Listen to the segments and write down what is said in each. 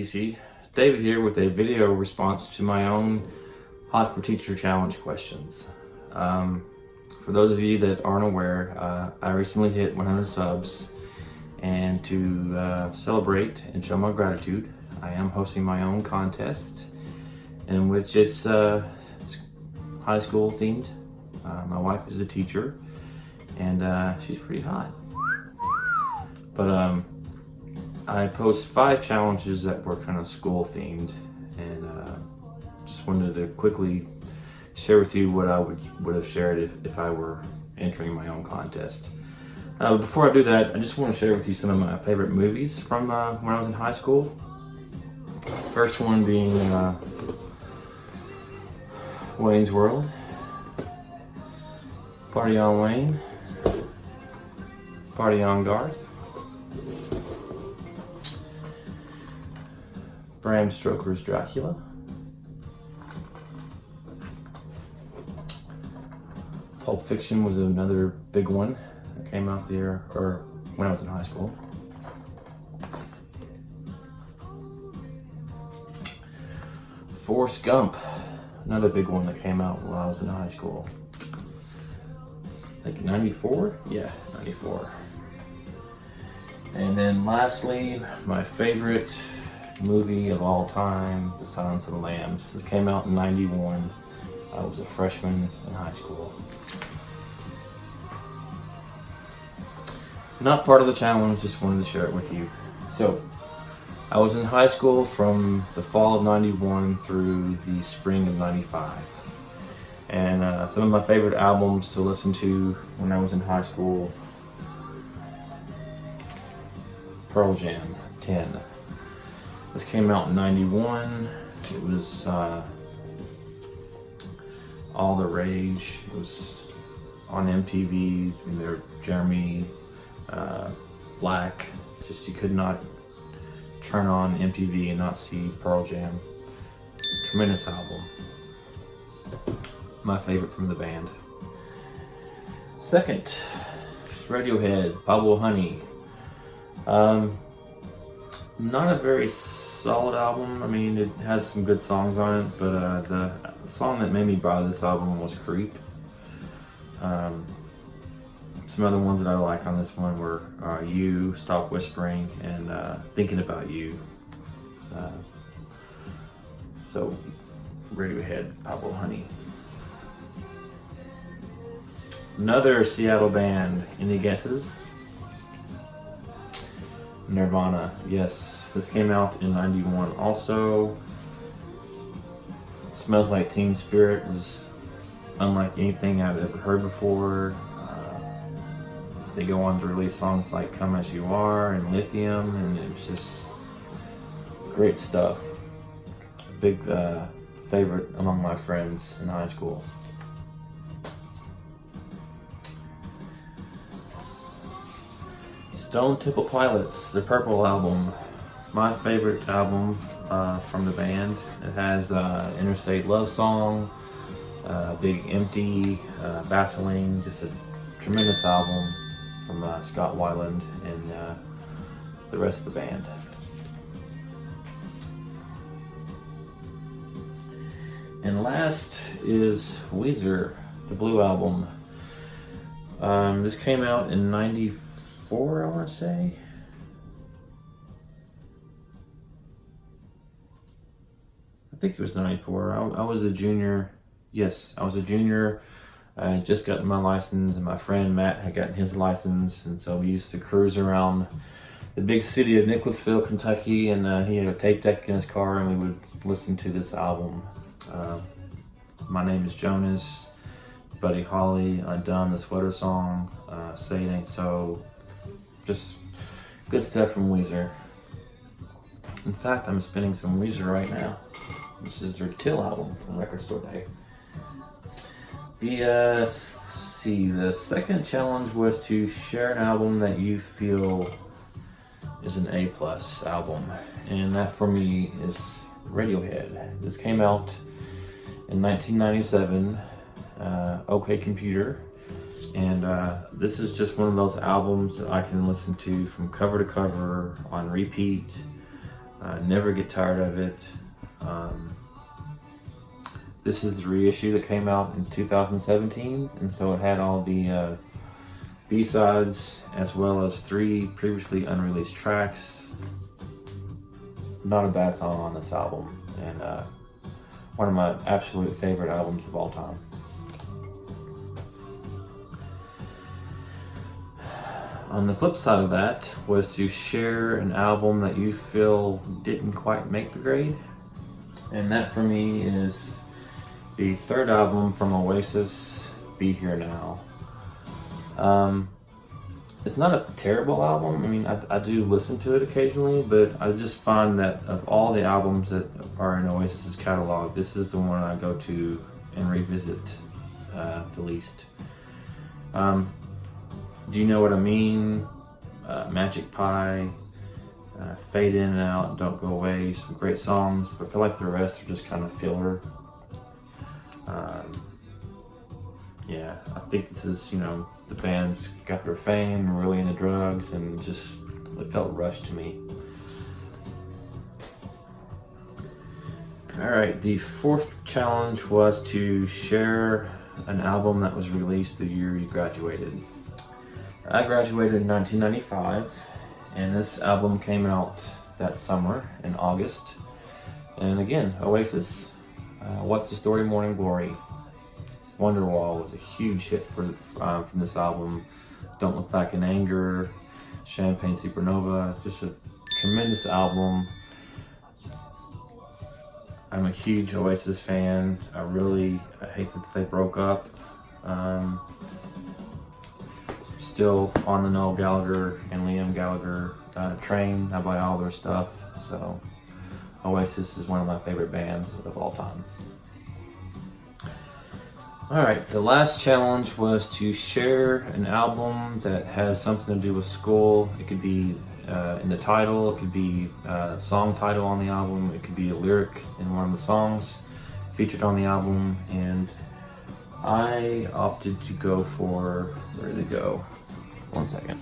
CC. David here with a video response to my own Hot for Teacher Challenge questions. For those of you that aren't aware, I recently hit 100 subs, and to celebrate and show my gratitude, I am hosting my own contest in which it's high school themed. My wife is a teacher and she's pretty hot. But I post 5 challenges that were kind of school themed, and just wanted to quickly share with you what I would have shared if I were entering my own contest. Before I do that, I just want to share with you some of my favorite movies from when I was in high school. First one being Wayne's World, Party on Wayne, Party on Garth, Bram Stoker's Dracula, Pulp Fiction was another big one that came out there, or when I was in high school. Forrest Gump, another big one that came out when I was in high school. I think 94? Yeah, 94. And then lastly, my favorite movie of all time, The Silence of the Lambs. This came out in 91. I was a freshman in high school. Not part of the challenge, just wanted to share it with you. So, I was in high school from the fall of 91 through the spring of 95. And some of my favorite albums to listen to when I was in high school: Pearl Jam, 10. This came out in 91. It was all the rage. It was on MTV. And there, Jeremy, Black. Just, you could not turn on MTV and not see Pearl Jam. Tremendous album. My favorite from the band. Second, Radiohead, Pablo Honey. Not a very solid album. I mean, it has some good songs on it, but the song that made me buy this album was Creep. Some other ones that I like on this one were You, Stop Whispering, and Thinking About You. So, Radiohead, Pablo Honey. Another Seattle band, any guesses? Nirvana, yes. This came out in 91 also. Smells Like Teen Spirit was unlike anything I've ever heard before. They go on to release songs like Come As You Are and Lithium, and it's just great stuff. Big favorite among my friends in high school. Stone Temple Pilots, the Purple Album. My favorite album from the band. It has Interstate Love Song, Big Empty, Vaseline, just a tremendous album from Scott Weiland and the rest of the band. And last is Weezer, the Blue Album. This came out in 94, I want to say. I think it was 94. I was a junior. Yes, I was a junior. I had just gotten my license, and my friend Matt had gotten his license, and so we used to cruise around the big city of Nicholasville, Kentucky, and he had a tape deck in his car, and we would listen to this album. My Name is Jonas, Buddy Holly, Undone, the Sweater Song, Say It Ain't So. Just good stuff from Weezer. In fact, I'm spinning some Weezer right now. This is their Till album from Record Store Day. The second challenge was to share an album that you feel is an A+ album, and that for me is Radiohead. This came out in 1997, OK Computer, and this is just one of those albums that I can listen to from cover to cover on repeat. I never get tired of it. This is the reissue that came out in 2017, and so it had all the B-sides as well as 3 previously unreleased tracks. Not a bad song on this album, and one of my absolute favorite albums of all time. On the flip side of that was to share an album that you feel didn't quite make the grade, and that for me is the 3rd album from Oasis, Be Here Now. It's not a terrible album. I mean, I do listen to it occasionally, but I just find that of all the albums that are in Oasis's catalog, this is the one I go to and revisit the least. Do You Know What I Mean? Magic Pie, Fade In and Out, Don't Go Away, some great songs, but I feel like the rest are just kind of filler. Yeah, I think this is, the band's got their fame, and really into drugs, and just, it felt rushed to me. Alright, the 4th challenge was to share an album that was released the year you graduated. I graduated in 1995, and this album came out that summer in August. And again, Oasis, What's the Story, Morning Glory. Wonderwall was a huge hit from this album. Don't Look Back in Anger, Champagne Supernova, just a tremendous album. I'm a huge Oasis fan. I hate that they broke up. Still on the Noel Gallagher and Liam Gallagher train. I buy all their stuff. So Oasis is one of my favorite bands of all time. Alright, the last challenge was to share an album that has something to do with school. It could be in the title, it could be a song title on the album, it could be a lyric in one of the songs featured on the album, and I opted to go for, where did it go? One second.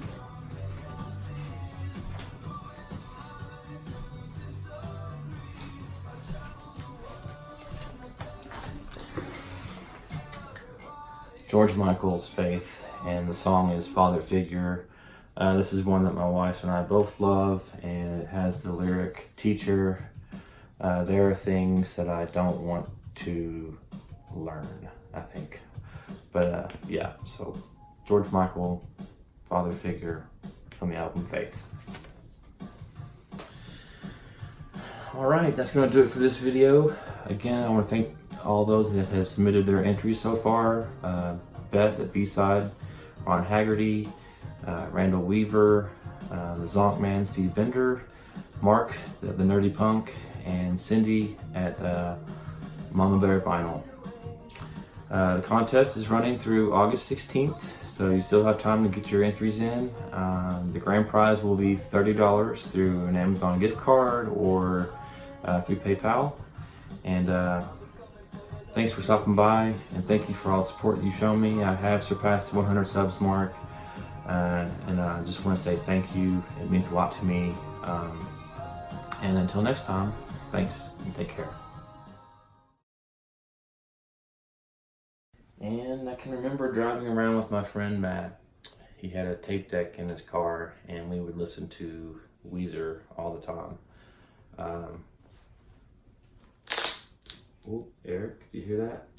George Michael's Faith, and the song is Father Figure. This is one that my wife and I both love, and it has the lyric, Teacher, there are things that I don't want to learn, I think. But yeah, so George Michael, Father Figure, from the album Faith. Alright, that's going to do it for this video. Again, I want to thank all those that have submitted their entries so far. Beth at B-Side, Ron Haggerty, Randall Weaver, the Zonk Man, Steve Bender, Mark, the Nerdy Punk, and Cindy at Mama Bear Vinyl. The contest is running through August 16th, so you still have time to get your entries in. The grand prize will be $30 through an Amazon gift card or through PayPal. And thanks for stopping by, and thank you for all the support you've shown me. I have surpassed the 100 subs mark, and I just want to say thank you. It means a lot to me. And until next time, thanks and take care. And I can remember driving around with my friend Matt. He had a tape deck in his car, and we would listen to Weezer all the time. Oh, Eric, did you hear that?